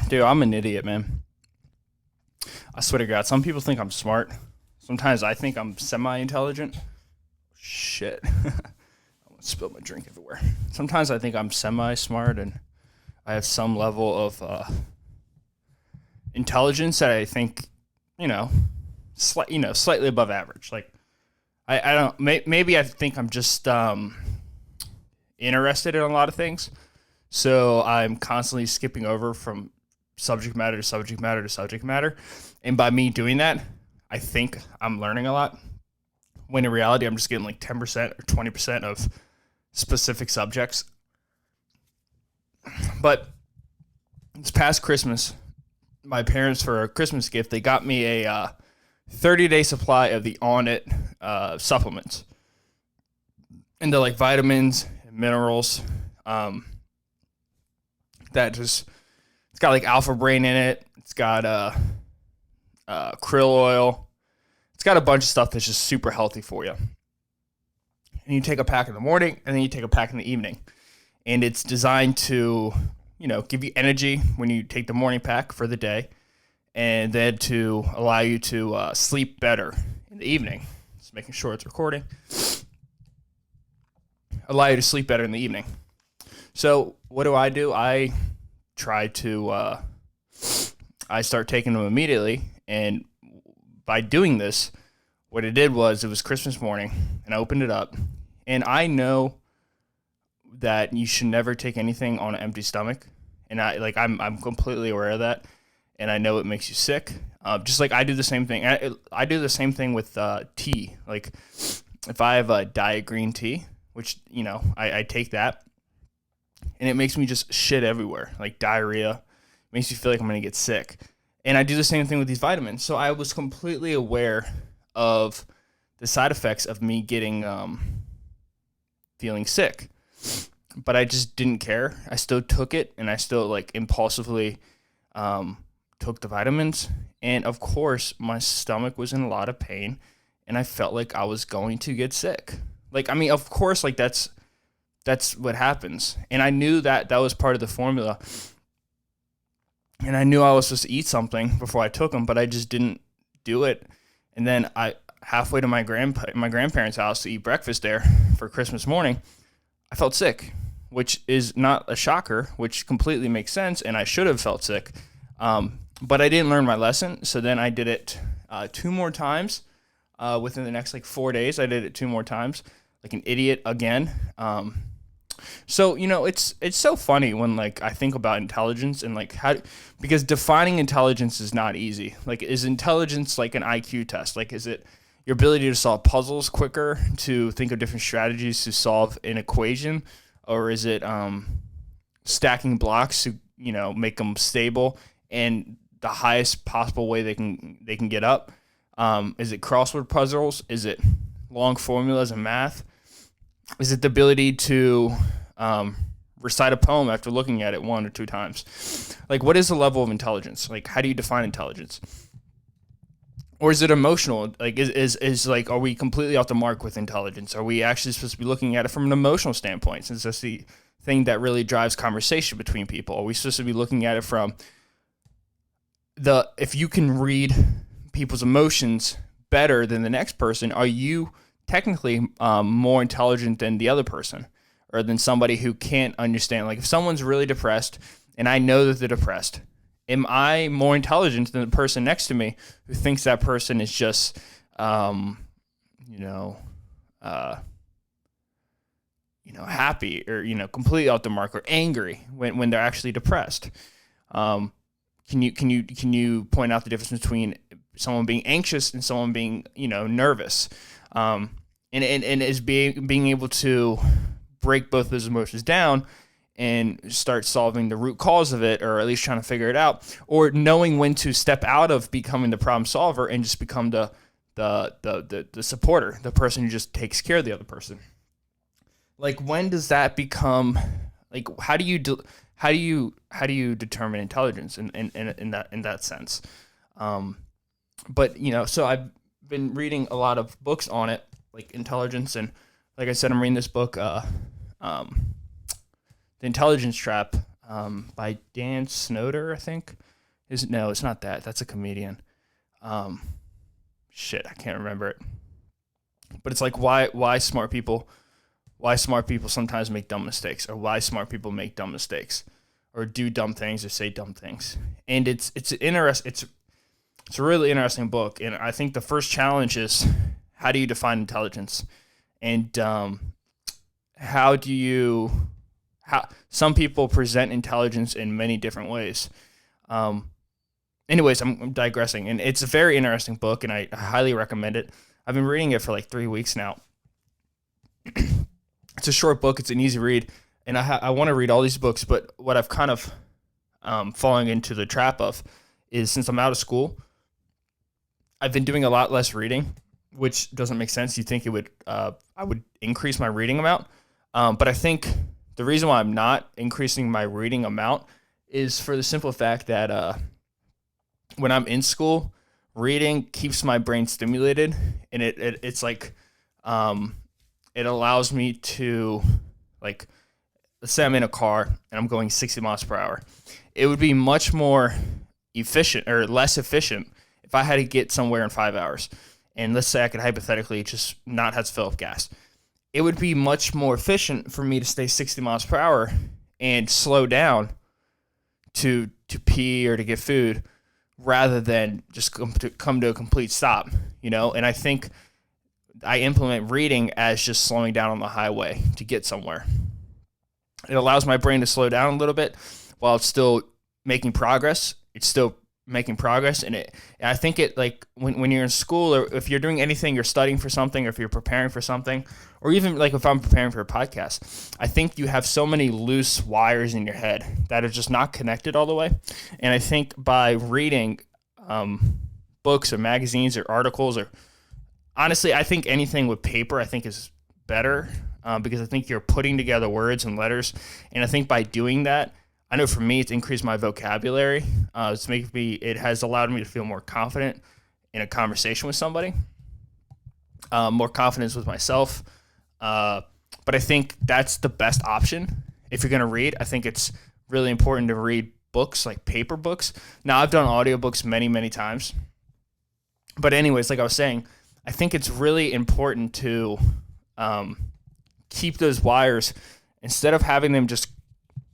Dude, I'm an idiot, man. I swear to God, some people think I'm smart. Sometimes I think I'm semi-intelligent. Shit. I want to spill my drink everywhere. Sometimes I think I'm semi-smart and I have some level of intelligence that I think, slightly above average. Like, I don't, maybe I think I'm just interested in a lot of things. So I'm constantly skipping over from subject matter to subject matter to subject matter. And by me doing that, I think I'm learning a lot. When in reality, I'm just getting like 10% or 20% of specific subjects. But this past Christmas, my parents, for a Christmas gift, they got me a 30-day supply of the On It supplements. And they're like vitamins and minerals. That just, it's got like alpha brain in it. It's got krill oil. It's got a bunch of stuff that's just super healthy for you. And you take a pack in the morning, and then you take a pack in the evening. And it's designed to, give you energy when you take the morning pack for the day, and then to allow you to sleep better in the evening. Just making sure it's recording. Allow you to sleep better in the evening. So what do? I try to, I start taking them immediately, and by doing this, what it did was, it was Christmas morning, and I opened it up, and I know that you should never take anything on an empty stomach, and I'm completely aware of that, and I know it makes you sick. Just like I do the same thing. I do the same thing with tea. Like if I have a diet green tea, which I take that, and it makes me just shit everywhere, like diarrhea. It makes you feel like I'm gonna get sick. And I do the same thing with these vitamins. So I was completely aware of the side effects of me getting feeling sick, but I just didn't care. I still took it, and I still impulsively took the vitamins. And of course, my stomach was in a lot of pain, and I felt like I was going to get sick. Of course, that's what happens. And I knew that was part of the formula. And I knew I was supposed to eat something before I took them, but I just didn't do it. And then halfway to my grandparents' house to eat breakfast there for Christmas morning, I felt sick, which is not a shocker, which completely makes sense, and I should have felt sick. But I didn't learn my lesson, so then I did it 2 more times within the next 4 days. I did it 2 more times, like an idiot again. So, it's so funny when I think about intelligence and because defining intelligence is not easy. Is intelligence like an IQ test? Is it your ability to solve puzzles quicker, to think of different strategies to solve an equation? Or is it stacking blocks to, make them stable and the highest possible way they can get up? Is it crossword puzzles? Is it long formulas in math? Is it the ability to recite a poem after looking at it 1 or 2 times? What is the level of intelligence? How do you define intelligence? Or is it emotional? Are we completely off the mark with intelligence? Are we actually supposed to be looking at it from an emotional standpoint, since that's the thing that really drives conversation between people? Are we supposed to be looking at it from if you can read people's emotions better than the next person, are you technically more intelligent than the other person, or than somebody who can't understand? If someone's really depressed and I know that they're depressed, am I more intelligent than the person next to me who thinks that person is just, happy, or, completely off the mark, or angry when they're actually depressed? Can you point out the difference between someone being anxious and someone being, nervous? And is being able to break both those emotions down and start solving the root cause of it, or at least trying to figure it out, or knowing when to step out of becoming the problem solver and just become the supporter, the person who just takes care of the other person. When does that become, how do you determine intelligence in that sense? But so I've been reading a lot of books on it, intelligence, and like I said, I'm reading this book, The Intelligence Trap, by Dan Snowder, I think. No, it's not that. That's a comedian. Shit, I can't remember it. But it's like why smart people sometimes make dumb mistakes, or why smart people make dumb mistakes, or do dumb things, or say dumb things. And it's a really interesting book. And I think the first challenge is, how do you define intelligence? And how some people present intelligence in many different ways. Anyways, I'm digressing, and it's a very interesting book, and I highly recommend it. I've been reading it for like 3 weeks now. It's a short book. It's an easy read, and I want to read all these books, but what I've kind of falling into the trap of is, since I'm out of school, I've been doing a lot less reading, which doesn't make sense. You'd think I would increase my reading amount, but I think the reason why I'm not increasing my reading amount is for the simple fact that when I'm in school, reading keeps my brain stimulated, and it's like it allows me to, like, let's say I'm in a car and I'm going 60 miles per hour. It would be much more efficient, or less efficient, if I had to get somewhere in 5 hours. And let's say I could hypothetically just not have to fill up gas. It would be much more efficient for me to stay 60 miles per hour and slow down to pee or to get food, rather than just come to a complete stop, And I think I implement reading as just slowing down on the highway to get somewhere. It allows my brain to slow down a little bit while it's still making progress. And I think it, like, when you're in school, or if you're doing anything, you're studying for something, or if you're preparing for something, or even like if I'm preparing for a podcast, I think you have so many loose wires in your head that are just not connected all the way. And I think by reading books or magazines or articles, or honestly, I think anything with paper, I think is better, because I think you're putting together words and letters. And I think by doing that, I know for me, it's increased my vocabulary. It has allowed me to feel more confident in a conversation with somebody, more confidence with myself. But I think that's the best option if you're going to read. I think it's really important to read books, like paper books. Now, I've done audiobooks many, many times. But anyways, like I was saying, I think it's really important to keep those wires, instead of having them just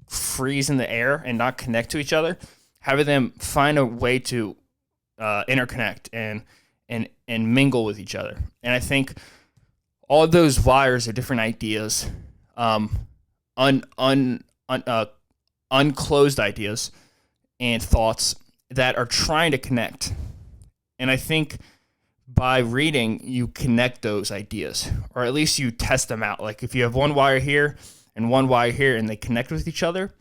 freeze in the air and not connect to each other, having them find a way to interconnect and mingle with each other. And I think all of those wires are different ideas, unclosed ideas and thoughts that are trying to connect. And I think by reading, you connect those ideas, or at least you test them out. Like, if you have one wire here and one wire here, and they connect with each other,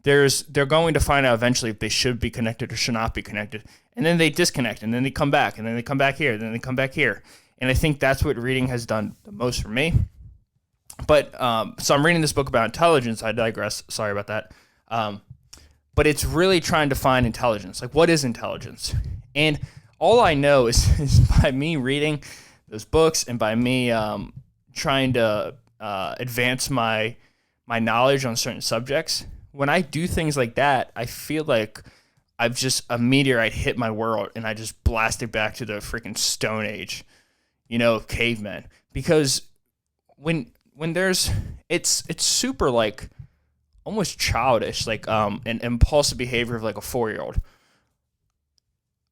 they're going to find out eventually if they should be connected or should not be connected. And then they disconnect, and then they come back, and then they come back here, and then they come back here. And I think that's what reading has done the most for me. But so I'm reading this book about intelligence. I digress. Sorry about that. But it's really trying to find intelligence. Like, what is intelligence? And all I know is by me reading those books, and by me trying to advance my knowledge on certain subjects. When I do things like that, I feel like I've just, a meteorite hit my world, and I just blasted back to the freaking Stone Age, cavemen. Because when there's, it's super, like, almost childish, like an impulsive behavior of like a 4-year-old.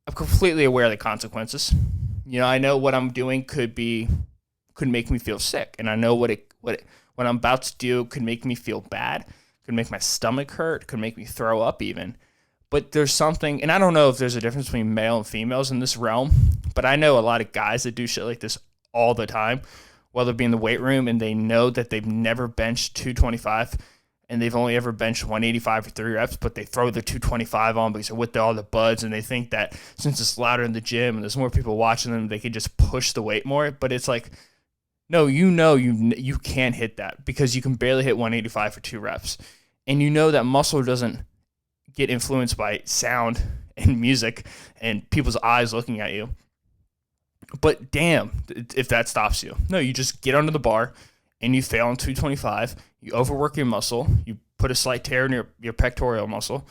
I'm completely aware of the consequences. I know what I'm doing could make me feel sick, and I know what I'm about to do could make me feel bad, could make my stomach hurt, could make me throw up even. But there's something, and I don't know if there's a difference between male and females in this realm, but I know a lot of guys that do shit like this all the time, while they'll be in the weight room and they know that they've never benched 225 and they've only ever benched 185 for 3 reps, but they throw the 225 on because they're with all the buds, and they think that since it's louder in the gym and there's more people watching them, they can just push the weight more. But it's like, no, you can't hit that, because you can barely hit 185 for 2 reps. And that muscle doesn't get influenced by sound and music and people's eyes looking at you. But damn, if that stops you. No, you just get under the bar and you fail on 225, you overwork your muscle, you put a slight tear in your pectoral muscle,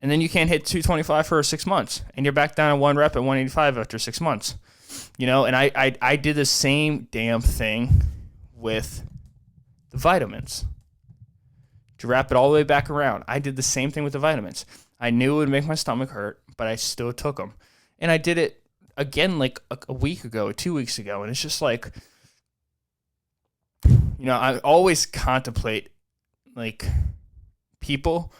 and then you can't hit 225 for 6 months, and you're back down to 1 rep at 185 after 6 months. And I did the same damn thing with the vitamins. To wrap it all the way back around, I did the same thing with the vitamins. I knew it would make my stomach hurt, but I still took them. And I did it again like a week ago, 2 weeks ago, and it's just like, I always contemplate like people,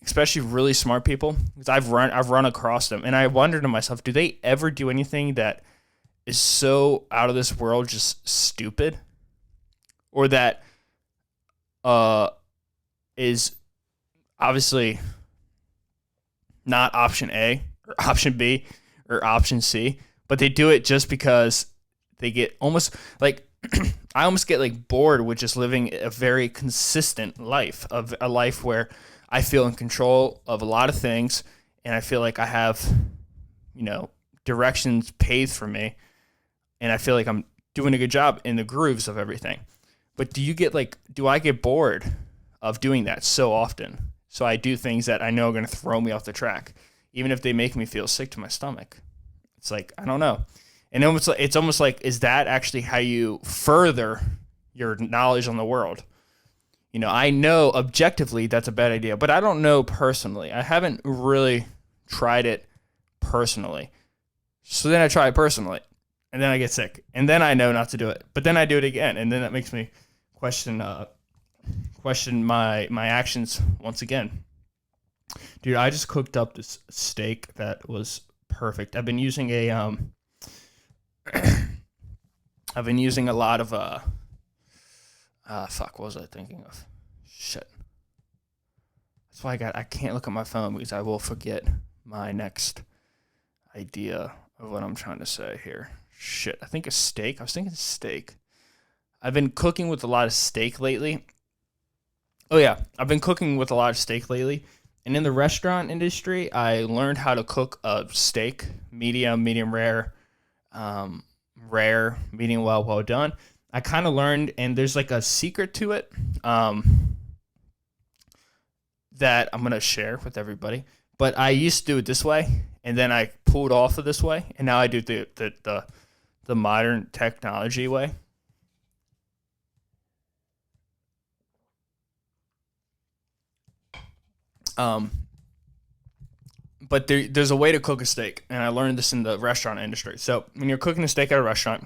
especially really smart people, because I've run across them, and I wonder to myself, do they ever do anything that is so out of this world, just stupid, or that is obviously not option A or option B or option C, but they do it just because they get almost like I almost get like bored with just living a very consistent life, of a life where I feel in control of a lot of things, and I feel like I have, directions paved for me, and I feel like I'm doing a good job in the grooves of everything. But do I get bored of doing that so often? So I do things that I know are going to throw me off the track, even if they make me feel sick to my stomach. It's like, I don't know. And it's almost like, is that actually how you further your knowledge on the world? I know objectively that's a bad idea, but I don't know personally. I haven't really tried it personally. So then I try it personally, and then I get sick, and then I know not to do it. But then I do it again, and then that makes me question my actions once again. Dude, I just cooked up this steak that was perfect. I've been using a lot of what was I thinking of? Shit. That's why I can't look at my phone, because I will forget my next idea of what I'm trying to say here. Shit. I think a steak. I was thinking steak. I've been cooking with a lot of steak lately. Oh yeah, I've been cooking with a lot of steak lately. And in the restaurant industry, I learned how to cook a steak, medium rare, rare, medium well done. I kind of learned, and there's like a secret to it that I'm going to share with everybody. But I used to do it this way, and then I pulled off of this way, and now I do the modern technology way. But there's a way to cook a steak, and I learned this in the restaurant industry. So when you're cooking a steak at a restaurant,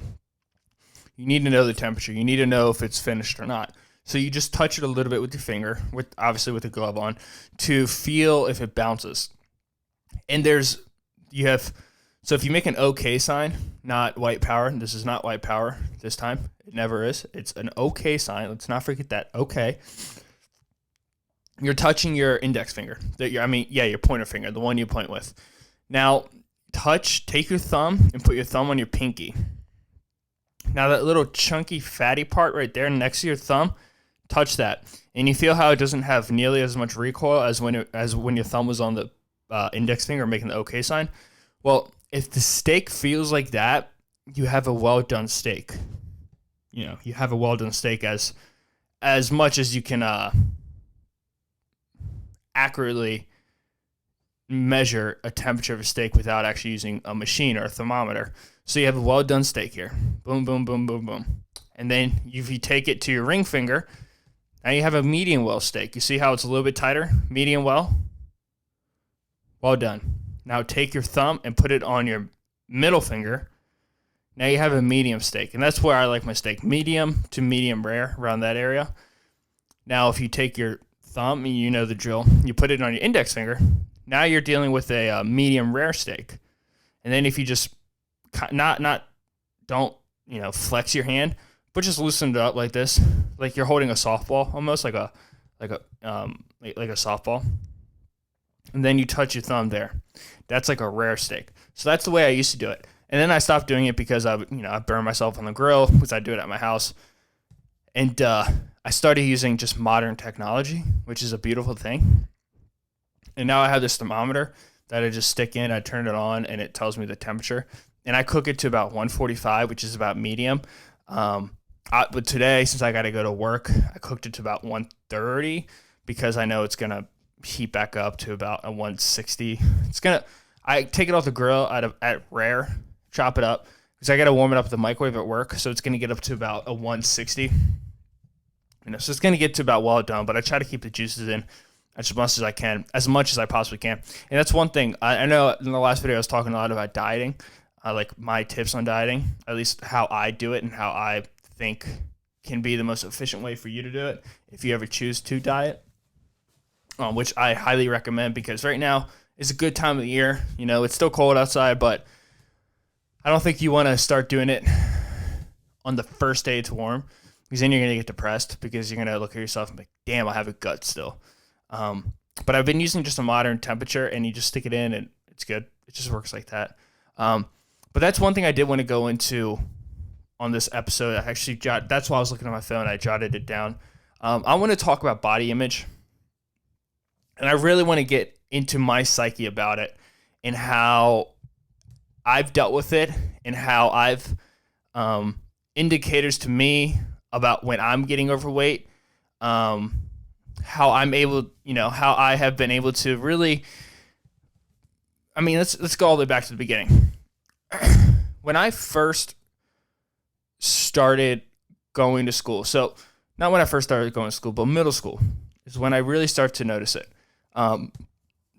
you need to know the temperature. You need to know if it's finished or not. So you just touch it a little bit with your finger, obviously with a glove on, to feel if it bounces. And so if you make an okay sign, not white power. This is not white power this time. It never is. It's an okay sign. Let's not forget that. Okay. You're touching your index finger. Your pointer finger, the one you point with. Now, take your thumb and put your thumb on your pinky. Now, that little chunky fatty part right there next to your thumb, touch that. And you feel how it doesn't have nearly as much recoil as when your thumb was on the index finger making the okay sign. Well, if the steak feels like that, you have a well-done steak. You have a well-done steak as much as you can accurately measure a temperature of a steak without actually using a machine or a thermometer. So you have a well-done steak here. Boom, boom, boom, boom, boom. And then if you take it to your ring finger, now you have a medium well steak. You see how it's a little bit tighter? Medium well. Well done. Now take your thumb and put it on your middle finger. Now you have a medium steak. And that's where I like my steak. Medium to medium rare, around that area. Now if you take your thumb, you know the drill, you put it on your index finger, now you're dealing with a medium rare steak. And then if you just don't flex your hand, but just loosen it up like this, like you're holding a softball, almost like a softball, and then you touch your thumb there. That's like a rare steak. So that's the way I used to do it. And then I stopped doing it because I burned myself on the grill, because I do it at my house. And I started using just modern technology, which is a beautiful thing. And now I have this thermometer that I just stick in, I turn it on, and it tells me the temperature. And I cook it to about 145, which is about medium. But today, since I got to go to work, I cooked it to about 130. because I know it's going to heat back up to about a 160. I take it off the grill at rare, chop it up, because I got to warm it up at the microwave at work. So it's going to get up to about a 160. So it's going to get to about well done, but I try to keep the juices in as much as I can, as much as I possibly can. And that's one thing. I know in the last video I was talking a lot about dieting, like my tips on dieting, at least how I do it and how I think can be the most efficient way for you to do it if you ever choose to diet, which I highly recommend, because right now is a good time of the year. It's still cold outside, but I don't think you want to start doing it on the first day it's warm, because then you're going to get depressed, because you're going to look at yourself and be like, damn, I have a gut still. But I've been using just a modern temperature, and you just stick it in and it's good. It just works like that. But that's one thing I did want to go into on this episode. That's why I was looking at my phone. I jotted it down. I want to talk about body image, and I really want to get into my psyche about it and how I've dealt with it, and how I've indicators to me about when I'm getting overweight, how I'm able, how I have been able to really, let's go all the way back to the beginning. When I first started going to school, so not when I first started going to school, but middle school is when I really started to notice it.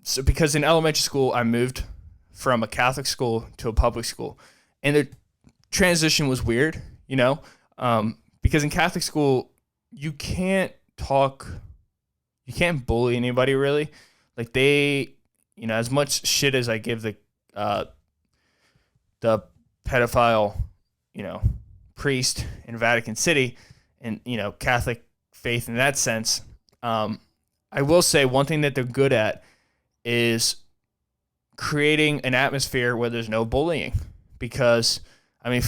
So because in elementary school, I moved from a Catholic school to a public school, and the transition was weird, because in Catholic school, you can't bully anybody really. Like as much shit as I give the pedophile, priest in Vatican City and, Catholic faith in that sense, I will say one thing that they're good at is creating an atmosphere where there's no bullying, because they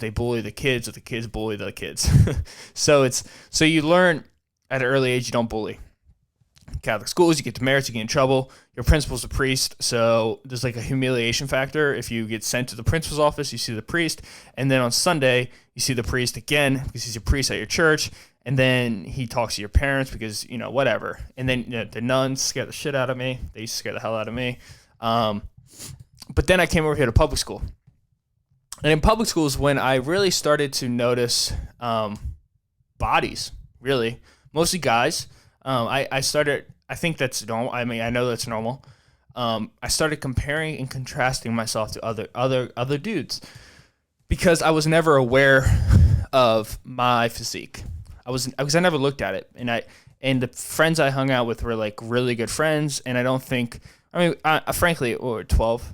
bully the kids, or the kids bully the kids. So you learn at an early age you don't bully. Catholic schools, you get demerits, you get in trouble. Your principal's a priest, so there's like a humiliation factor. If you get sent to the principal's office, you see the priest, and then on Sunday you see the priest again because he's a priest at your church, and then he talks to your parents because whatever. And then the nuns scare the shit out of me. They used to scare the hell out of me. But then I came over here to public school. And in public school is when I really started to notice bodies, really. Mostly guys. I think that's normal. I know that's normal. I started comparing and contrasting myself to other dudes, because I was never aware of my physique. I never looked at it. And the friends I hung out with were like really good friends, and I don't think, frankly, 12,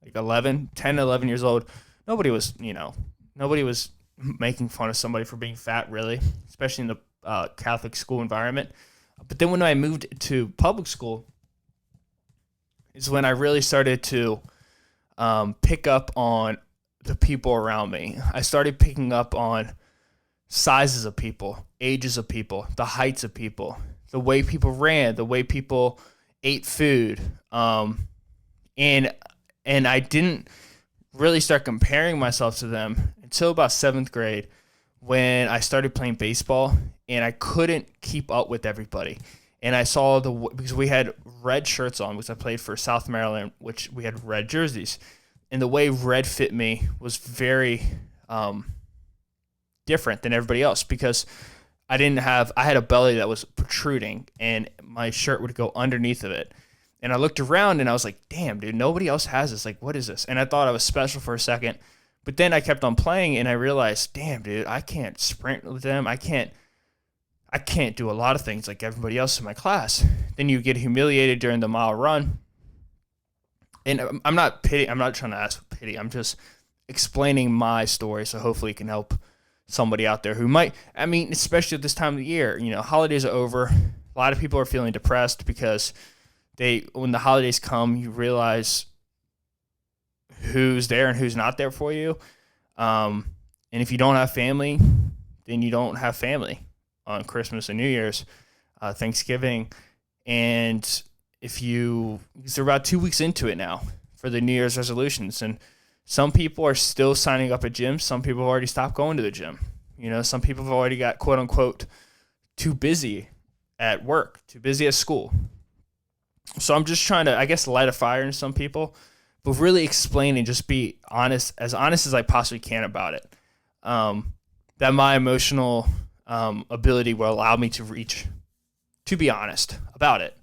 like 11 years old, nobody was making fun of somebody for being fat, really, especially in the Catholic school environment. But then when I moved to public school is when I really started to pick up on the people around me. I started picking up on sizes of people, ages of people, the heights of people, the way people ran, the way people ate food. And I didn't really start comparing myself to them until about 7th grade, when I started playing baseball, and I couldn't keep up with everybody. And I saw because we had red shirts on, because I played for South Maryland, which we had red jerseys. And the way red fit me was very different than everybody else, because I had a belly that was protruding, and my shirt would go underneath of it. And I looked around and I was like, damn, dude, nobody else has this. Like, what is this? And I thought I was special for a second. But then I kept on playing, and I realized, damn, dude, I can't sprint with them. I can't do a lot of things like everybody else in my class. Then you get humiliated during the mile run. And I'm not trying to ask for pity. I'm just explaining my story, so hopefully it can help somebody out there who might, especially at this time of the year, holidays are over. A lot of people are feeling depressed because when the holidays come, you realize who's there and who's not there for you. And if you don't have family, then you don't have family on Christmas and New Year's, Thanksgiving. And because they're about 2 weeks into it now for the New Year's resolutions. And some people are still signing up at gyms. Some people have already stopped going to the gym. Some people have already got, quote unquote, too busy at work, too busy at school. So I'm just trying to, I guess, light a fire in some people, but really explain and just be honest as I possibly can about it. That my emotional ability will allow me to be honest about it.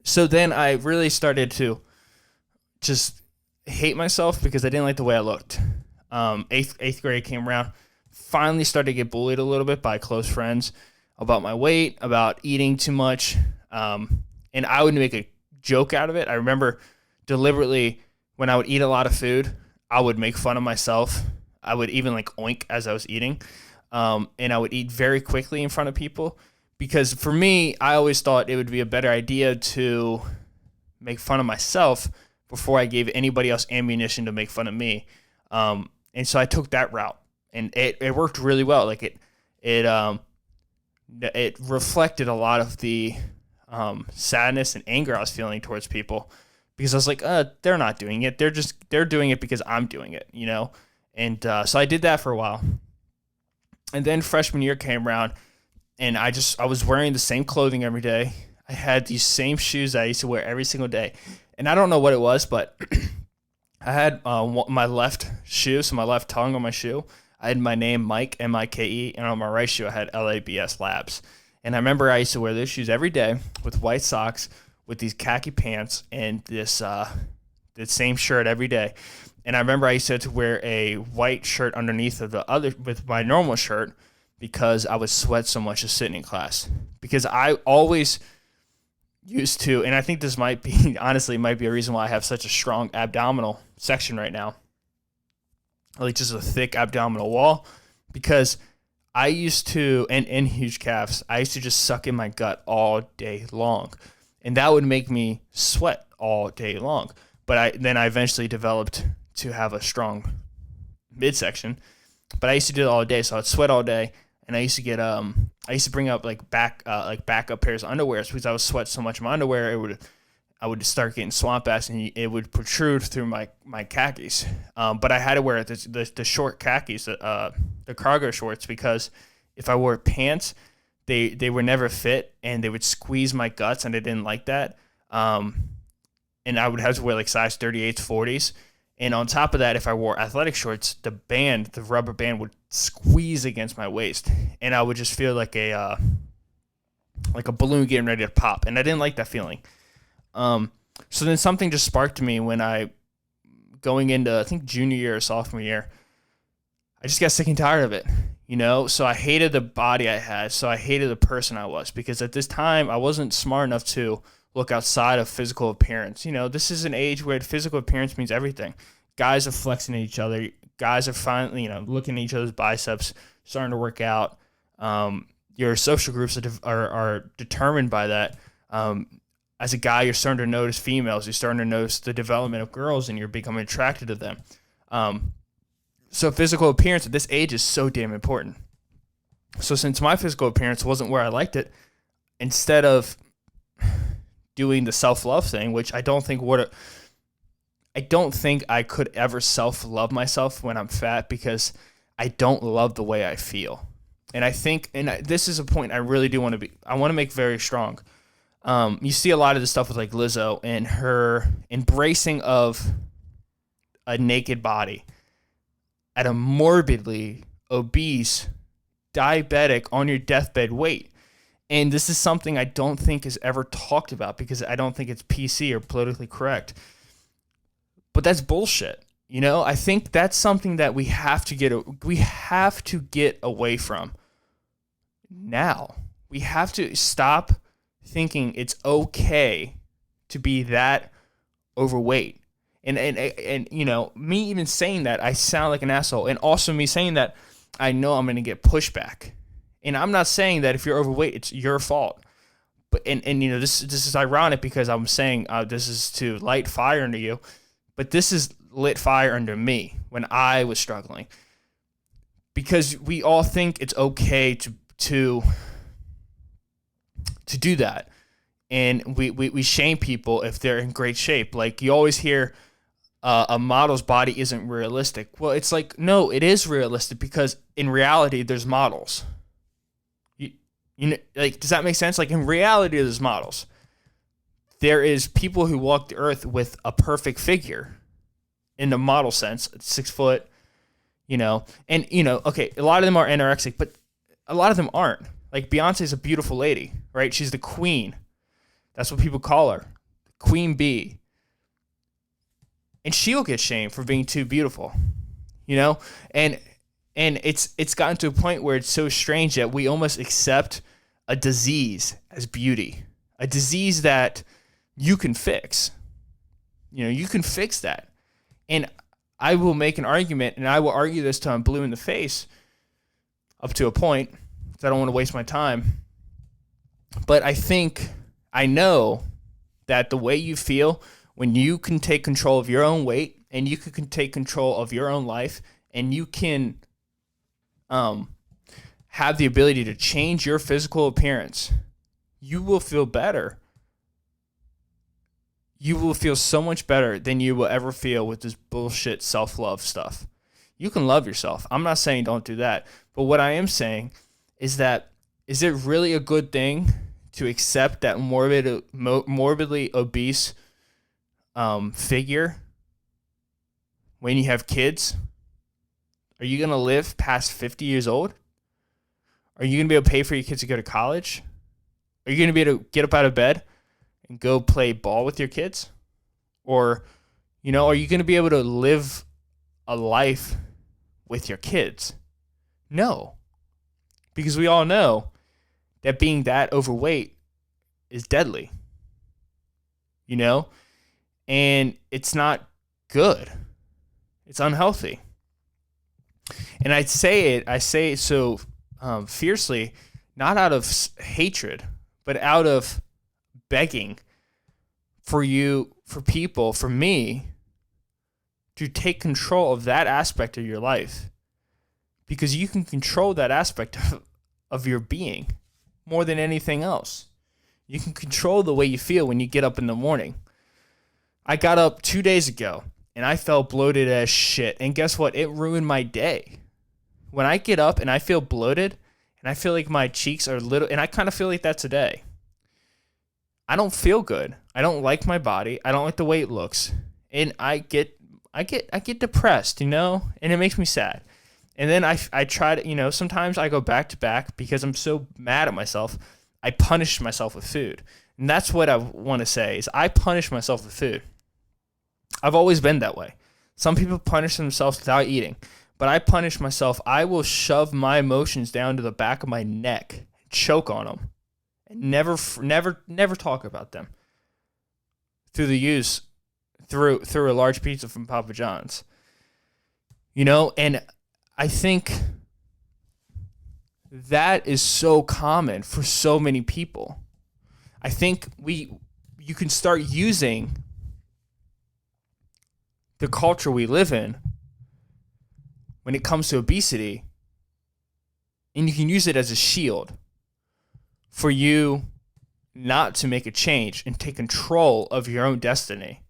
So then I really started to just hate myself because I didn't like the way I looked. Eighth grade came around, finally started to get bullied a little bit by close friends about my weight, about eating too much. And I would make a joke out of it. I remember deliberately when I would eat a lot of food, I would make fun of myself. I would even like oink as I was eating. And I would eat very quickly in front of people because for me, I always thought it would be a better idea to make fun of myself before I gave anybody else ammunition to make fun of me. And so I took that route and it worked really well. Like it reflected a lot of the sadness and anger I was feeling towards people because I was like, they're not doing it. They're doing it because I'm doing it, you know? And so I did that for a while. And then freshman year came around and I was wearing the same clothing every day. I had these same shoes I used to wear every single day. And I don't know what it was, but I had my left shoe, so my left tongue on my shoe. I had my name, Mike, M-I-K-E, and on my right shoe, I had L-A-B-S Labs. And I remember I used to wear those shoes every day with white socks, with these khaki pants, and this the same shirt every day. And I remember I used to have to wear a white shirt underneath of the other with my normal shirt because I would sweat so much just sitting in class. Because I always used to, and I think this might be, honestly, might be a reason why I have such a strong abdominal section right now. Like just a thick abdominal wall. Because I used to, and huge calves, I used to just suck in my gut all day long. And that would make me sweat all day long. But then I eventually developed to have a strong midsection. But I used to do it all day, so I'd sweat all day. And I used to get I used to bring up backup pairs of underwear because I would sweat so much in my underwear I would start getting swamp ass and it would protrude through my khakis. But I had to wear the short khakis, the cargo shorts, because if I wore pants, they would never fit and they would squeeze my guts and I didn't like that. And I would have to wear like size 38s, 40s. And on top of that, if I wore athletic shorts, the rubber band would squeeze against my waist. And I would just feel like a balloon getting ready to pop. And I didn't like that feeling. So then something just sparked me when going into, I think, junior year or sophomore year, I just got sick and tired of it, you know? So I hated the body I had. So I hated the person I was. Because at this time, I wasn't smart enough to look outside of physical appearance. You know, this is an age where physical appearance means everything. Guys are flexing at each other. Guys are finally, you know, looking at each other's biceps, starting to work out. Your social groups are determined by that. As a guy, you're starting to notice females. You're starting to notice the development of girls, and you're becoming attracted to them. So physical appearance at this age is so damn important. So since my physical appearance wasn't where I liked it, instead of doing the self-love thing, which I don't think I could ever self-love myself when I'm fat because I don't love the way I feel. And I think, this is a point I really do want to make very strong. You see a lot of this stuff with like Lizzo and her embracing of a naked body at a morbidly obese, diabetic, on your deathbed weight. And this is something I don't think is ever talked about because I don't think it's PC or politically correct. But that's bullshit. You know, I think that's something that we have to get away from now. We have to stop thinking it's okay to be that overweight. And you know, me even saying that, I sound like an asshole. And also me saying that, I know I'm going to get pushback. And I'm not saying that if you're overweight, it's your fault. But and you know, this is ironic because I'm saying this is to light fire under you, but this is lit fire under me when I was struggling. Because we all think it's okay to do that. And we shame people if they're in great shape. Like you always hear a model's body isn't realistic. Well, it's like, no, it is realistic because in reality, there's models. You know, like, does that make sense? Like, in reality, there's models. There is people who walk the earth with a perfect figure in the model sense, 6 foot, you know, and, you know, okay, a lot of them are anorexic, but a lot of them aren't. Like, Beyonce's a beautiful lady, right? She's the queen. That's what people call her, Queen Bee. And she'll get shamed for being too beautiful, you know? And it's gotten to a point where it's so strange that we almost accept a disease as beauty, a disease that you can fix. You know, you can fix that. And I will make an argument, and I will argue this till I'm blue in the face up to a point, because I don't want to waste my time. But I know that the way you feel when you can take control of your own weight, and you can take control of your own life, and you can have the ability to change your physical appearance, you will feel better. You will feel so much better than you will ever feel with this bullshit self-love stuff. You can love yourself. I'm not saying don't do that. But what I am saying is that, is it really a good thing to accept that morbidly obese figure when you have kids? Are you going to live past 50 years old? Are you going to be able to pay for your kids to go to college? Are you going to be able to get up out of bed and go play ball with your kids? Or, you know, are you going to be able to live a life with your kids? No. Because we all know that being that overweight is deadly. You know? And it's not good. It's unhealthy. And I say it so fiercely, not out of hatred, but out of begging for people, for me, to take control of that aspect of your life, because you can control that aspect of your being more than anything else. You can control the way you feel when you get up in the morning. I got up 2 days ago and I felt bloated as shit, and guess what? It ruined my day. When I get up and I feel bloated and I feel like my cheeks are little, and I kind of feel like that today, I don't feel good. I don't like my body. I don't like the way it looks. And I get depressed, you know, and it makes me sad. And then I try to, you know, sometimes I go back to back because I'm so mad at myself. I punish myself with food. And that's what I want to say, is I punish myself with food. I've always been that way. Some people punish themselves without eating, but I punish myself. I will shove my emotions down to the back of my neck, choke on them, and never talk about them through a large pizza from Papa John's. You know, and I think that is so common for so many people. I think you can start using the culture we live in when it comes to obesity, and you can use it as a shield for you not to make a change and take control of your own destiny.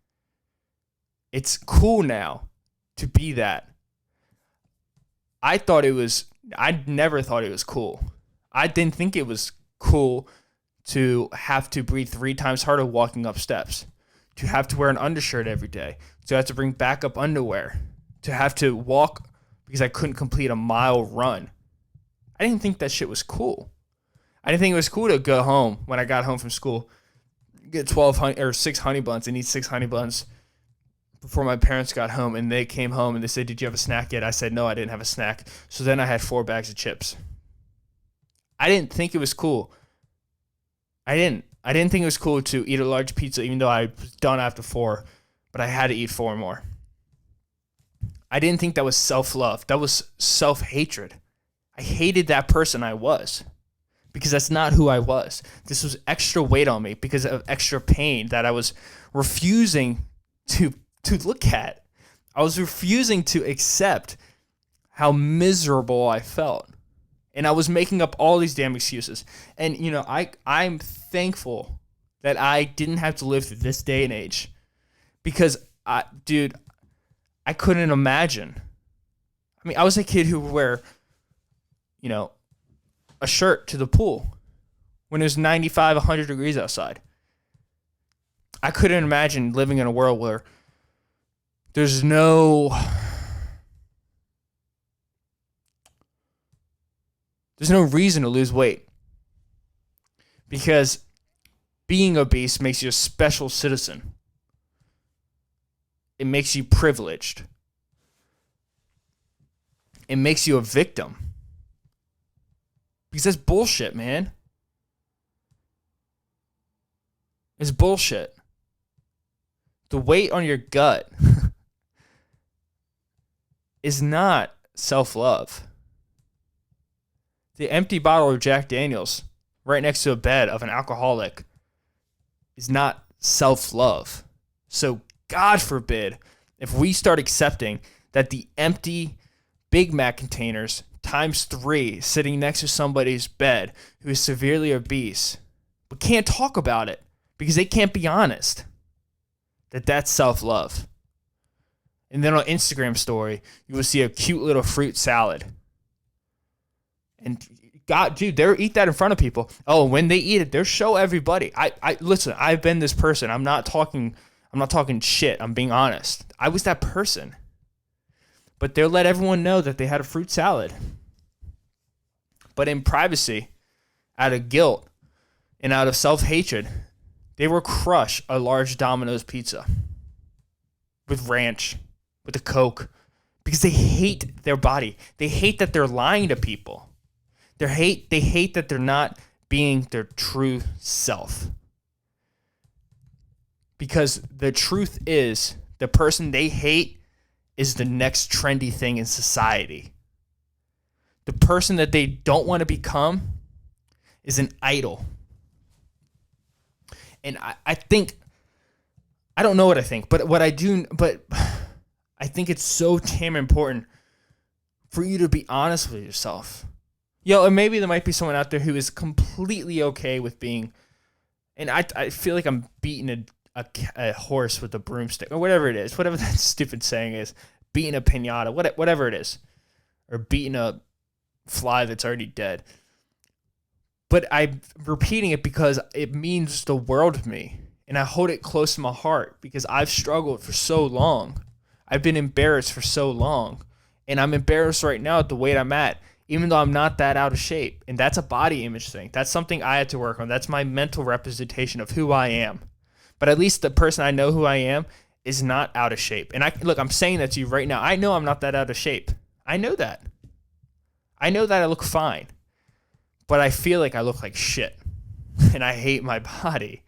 It's cool now to be that. I never thought it was cool. I didn't think it was cool to have to breathe 3 times harder walking up steps, to have to wear an undershirt every day, to have to bring backup underwear, to have to walk because I couldn't complete a mile run. I didn't think that shit was cool. I didn't think it was cool to go home when I got home from school, get 6 honey buns and eat 6 honey buns before my parents got home, and they came home and they said, "Did you have a snack yet?" I said, "No, I didn't have a snack." So then I had 4 bags of chips. I didn't think it was cool. I didn't think it was cool to eat a large pizza, even though I was done after 4, but I had to eat 4 more. I didn't think that was self-love. That was self-hatred. I hated that person I was, because that's not who I was. This was extra weight on me because of extra pain that I was refusing to look at. I was refusing to accept how miserable I felt. And I was making up all these damn excuses. And, you know, I'm thankful that I didn't have to live through this day and age, because, I couldn't imagine. I mean, I was a kid who would wear, you know, a shirt to the pool when it was 95, 100 degrees outside. I couldn't imagine living in a world where there's no reason to lose weight, because being obese makes you a special citizen. It makes you privileged. It makes you a victim. Because that's bullshit, man. It's bullshit. The weight on your gut is not self-love. The empty bottle of Jack Daniels right next to a bed of an alcoholic is not self-love. So God forbid if we start accepting that the empty Big Mac containers times 3 sitting next to somebody's bed who is severely obese but can't talk about it because they can't be honest, that's self-love. And then on Instagram story, you will see a cute little fruit salad. And God, dude, they'll eat that in front of people. Oh, when they eat it, they'll show everybody. I listen, I've been this person. I'm not talking shit. I'm being honest. I was that person. But they'll let everyone know that they had a fruit salad. But in privacy, out of guilt and out of self-hatred, they will crush a large Domino's pizza with ranch, with a Coke, because they hate their body. They hate that they're lying to people. They hate that they're not being their true self. Because the truth is, the person they hate is the next trendy thing in society. The person that they don't want to become is an idol. And I think, I don't know what I think, but I think it's so damn important for you to be honest with yourself. And maybe there might be someone out there who is completely okay with being, and I feel like I'm beating a horse with a broomstick, or whatever it is, whatever that stupid saying is, beating a piñata, whatever it is, or beating a fly that's already dead. But I'm repeating it because it means the world to me, and I hold it close to my heart because I've struggled for so long. I've been embarrassed for so long, and I'm embarrassed right now at the weight I'm at, even though I'm not that out of shape. And that's a body image thing. That's something I had to work on. That's my mental representation of who I am. But at least the person I know who I am is not out of shape. And I'm saying that to you right now. I know I'm not that out of shape. I know that. I know that I look fine. But I feel like I look like shit. And I hate my body.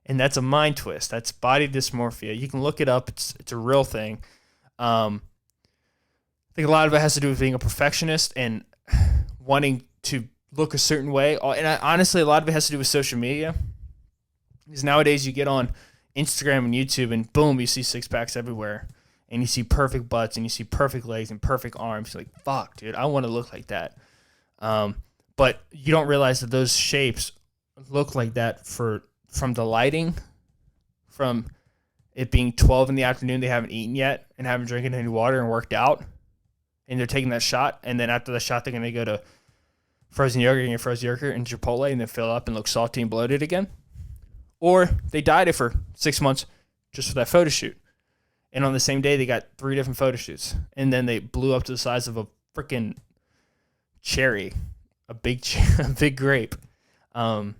And that's a mind twist. That's body dysmorphia. You can look it up. It's a real thing. I think a lot of it has to do with being a perfectionist and wanting to look a certain way. And honestly, a lot of it has to do with social media. Because nowadays you get on Instagram and YouTube and boom, you see six packs everywhere. And you see perfect butts and you see perfect legs and perfect arms. You're like, fuck, dude, I want to look like that. But you don't realize that those shapes look like that from the lighting, from it being 12 in the afternoon, they haven't eaten yet and haven't drinking any water and worked out. And they're taking that shot. And then after the shot, they're going to go to frozen yogurt and get frozen yogurt and Chipotle and then fill up and look salty and bloated again. Or they dieted for 6 months just for that photo shoot. And on the same day, they got 3 different photo shoots. And then they blew up to the size of a freaking cherry, a big grape. But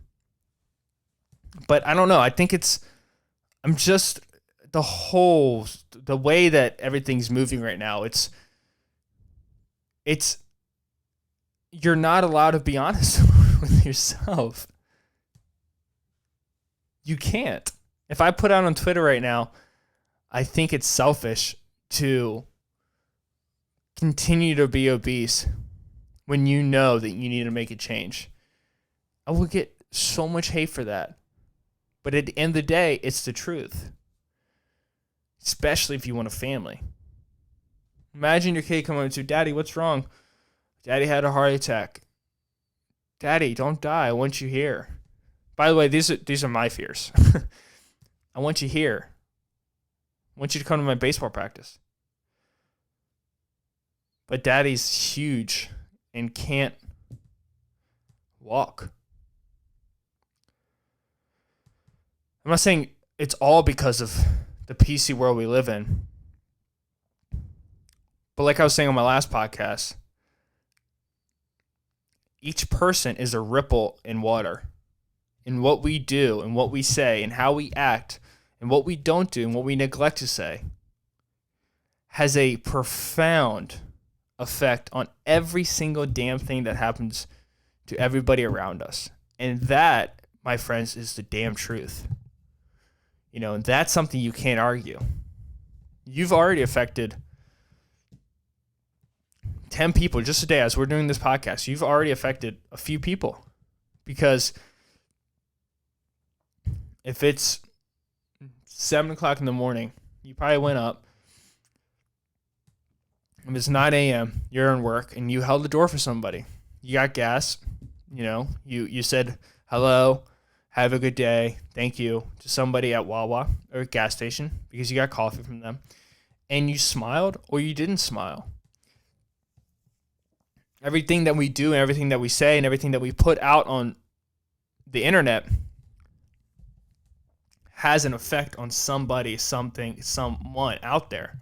I don't know. I think the way that everything's moving right now, you're not allowed to be honest with yourself. You can't. If I put out on Twitter right now, I think it's selfish to continue to be obese when you know that you need to make a change. I will get so much hate for that. But at the end of the day, it's the truth. Especially if you want a family. Imagine your kid coming up to you, Daddy, what's wrong? Daddy had a heart attack. Daddy, don't die. I want you here. By the way, these are my fears. I want you here. I want you to come to my baseball practice. But Daddy's huge and can't walk. I'm not saying it's all because of the PC world we live in. But like I was saying on my last podcast, each person is a ripple in water. In what we do and what we say and how we act and what we don't do and what we neglect to say has a profound effect on every single damn thing that happens to everybody around us. And that, my friends, is the damn truth. And that's something you can't argue. You've already affected 10 people just today as we're doing this podcast. You've already affected a few people, because if it's 7 o'clock in the morning, you probably went up. If it's 9 a.m., you're in work and you held the door for somebody. You got gas. You said hello, have a good day, thank you to somebody at Wawa or a gas station because you got coffee from them. And you smiled or you didn't smile. Everything that we do and everything that we say and everything that we put out on the internet has an effect on somebody, something, someone out there.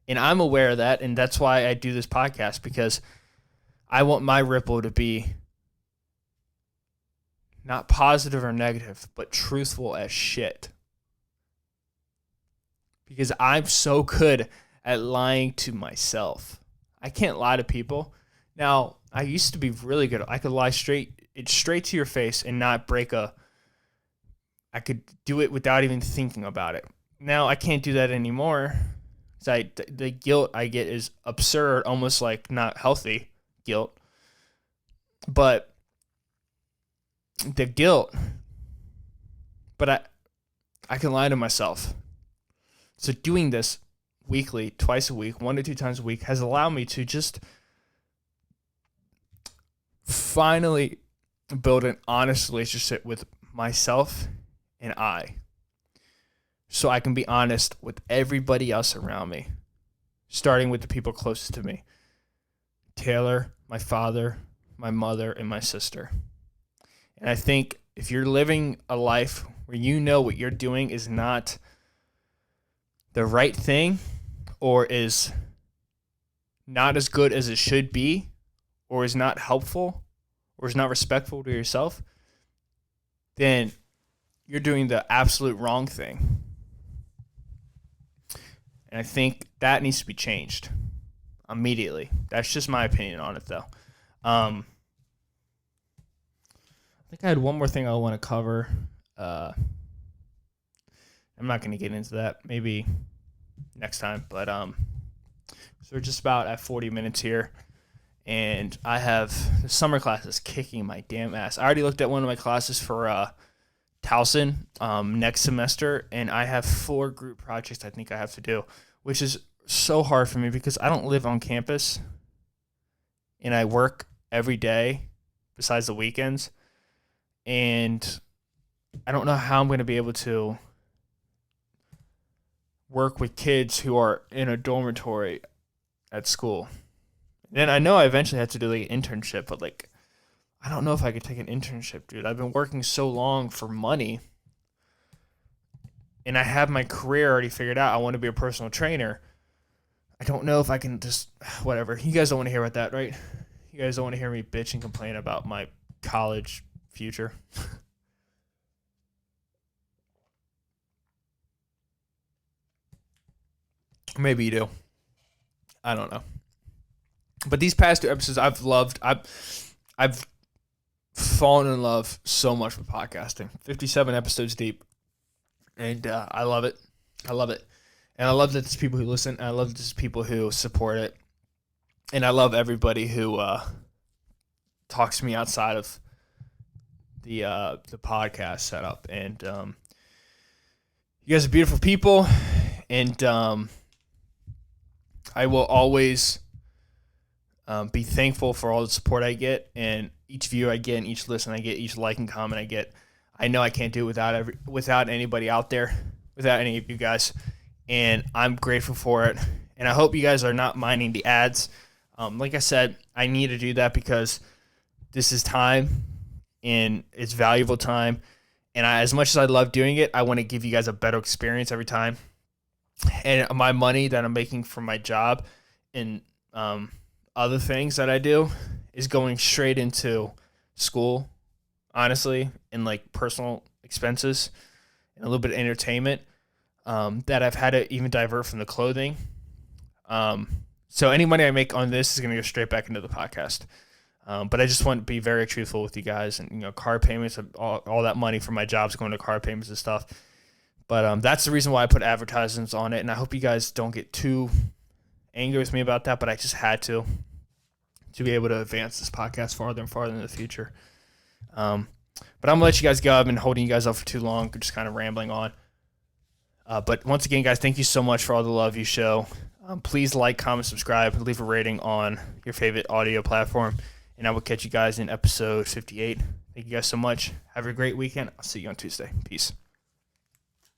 And I'm aware of that, and that's why I do this podcast, because I want my ripple to be not positive or negative, but truthful as shit. Because I'm so good at lying to myself. I can't lie to people. Now, I used to be really good. I could lie straight to your face and not break I could do it without even thinking about it. Now I can't do that anymore. The guilt I get is absurd, almost like not healthy guilt. But the guilt, but I can lie to myself. So doing this weekly, twice a week, 1 to 2 times a week, has allowed me to just finally build an honest relationship with myself and I. So I can be honest with everybody else around me, starting with the people closest to me. Taylor, my father, my mother, and my sister. And I think if you're living a life where you know what you're doing is not the right thing, or is not as good as it should be, or is not helpful, or is not respectful to yourself, then you're doing the absolute wrong thing. And I think that needs to be changed immediately. That's just my opinion on it, though. I think I had one more thing I want to cover. I'm not going to get into that. Maybe next time. But so we're just about at 40 minutes here. And I have the summer classes kicking my damn ass. I already looked at one of my classes for Towson next semester. And I have 4 group projects I think I have to do, which is so hard for me because I don't live on campus. And I work every day besides the weekends. And I don't know how I'm going to be able to work with kids who are in a dormitory at school. And I know I eventually have to do like an internship, but like, I don't know if I could take an internship, dude. I've been working so long for money, and I have my career already figured out. I want to be a personal trainer. I don't know if I can just, whatever. You guys don't want to hear about that, right? You guys don't want to hear me bitch and complain about my college future. Maybe you do. I don't know. But these past 2 episodes I've loved. I've fallen in love so much with podcasting. 57 episodes deep. And I love it. I love it. And I love that there's people who listen. And I love that there's people who support it. And I love everybody who talks to me outside of the podcast setup. And you guys are beautiful people. And I will always be thankful for all the support I get, and each view I get, and each listen I get, each like and comment I get. I know I can't do it without anybody out there, without any of you guys, and I'm grateful for it. And I hope you guys are not minding the ads. Like I said, I need to do that because this is time, and it's valuable time, And as much as I love doing it, I want to give you guys a better experience every time. And my money that I'm making from my job and other things that I do is going straight into school, honestly, and like personal expenses and a little bit of entertainment that I've had to even divert from the clothing. So any money I make on this is going to go straight back into the podcast. But I just want to be very truthful with you guys, and car payments, all that money from my job's going to car payments and stuff. But that's the reason why I put advertisements on it, and I hope you guys don't get too angry with me about that. But I just had to be able to advance this podcast farther and farther in the future. But I'm gonna let you guys go. I've been holding you guys up for too long, just kind of rambling on. But once again, guys, thank you so much for all the love you show. Please like, comment, subscribe, leave a rating on your favorite audio platform, and I will catch you guys in episode 58. Thank you guys so much. Have a great weekend. I'll see you on Tuesday. Peace.